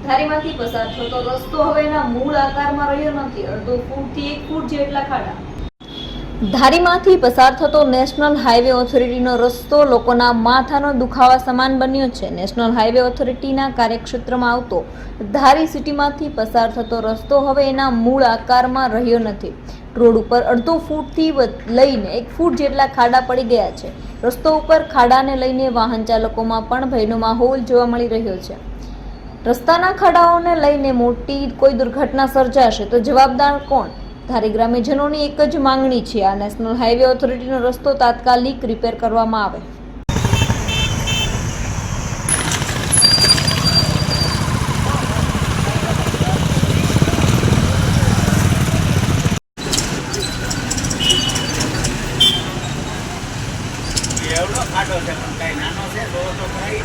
ધારીમાંથી પસાર થતો રસ્તો હવે એના મૂળ આકારમાં રહ્યો નથી. અડધો ફૂટથી 1 ફૂટ જેટલા ખાડા. ધારીમાંથી પસાર થતો નેશનલ હાઈવે ઓથોરિટીનો રસ્તો લોકોના માથાનો દુખાવા સમાન બન્યો છે. નેશનલ હાઈવે ઓથોરિટીના કાર્યક્ષેત્રમાં આવતો ધારી સિટીમાંથી પસાર થતો રસ્તો હવે એના મૂળ આકારમાં રહ્યો નથી. રોડ ઉપર અડધો ફૂટથી લઈને 1 ફૂટ જેટલા ખાડા પડી ગયા છે. રસ્તો ઉપર ખાડાને લઈને વાહન ચાલકોમાં પણ ભયનો માહોલ જોવા મળી રહ્યો છે. રસ્તાના ખાડાઓને લઈને મોટી કોઈ દુર્ઘટના સર્જાશે તો જવાબદાર કોણ? ધારી ગ્રામ્યજનોની એક જ માંગણી છે, આ નેશનલ હાઈવે ઓથોરિટીનો રસ્તો તાત્કાલિક રિપેર કરવામાં આવે. એવડો ખાડો છે પણ કઈ નાનો છે તો કઈ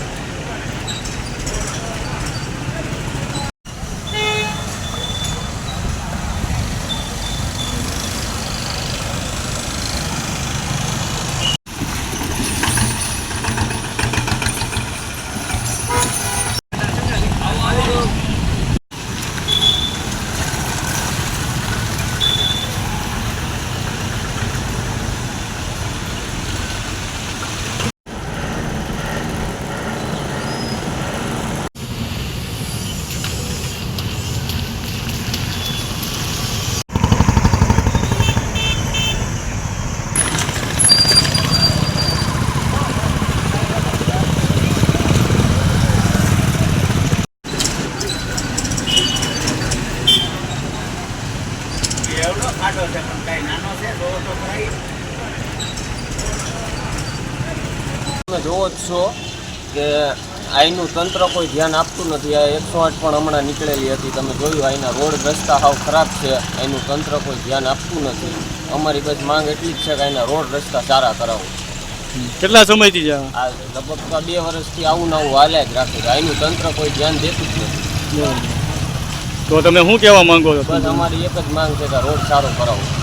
એવડો ખાડો છે પણ કઈ નાનો છે તો કઈ તમે જોવો જ છો કે અહીંનું તંત્ર કોઈ ધ્યાન આપતું નથી. આ 108 પણ હમણાં નીકળેલી હતી, તમે જોયું. અહીંના રોડ રસ્તા હાવ ખરાબ છે, અહીંનું તંત્ર કોઈ ધ્યાન આપતું નથી. અમારી બસ માંગ એટલી જ છે કે અહીંના રોડ રસ્તા સારા કરાવો. કેટલા સમયથી છે આ લગભગ 2 વર્ષથી આવું ને આવું હાલ્યા જ રાખે છે. અહીંનું તંત્ર કોઈ ધ્યાન દેતું જ નથી. તો તમે શું કહેવા માંગો છો? બસ અમારી એક જ માંગ છે કે રોડ સારો કરાવો.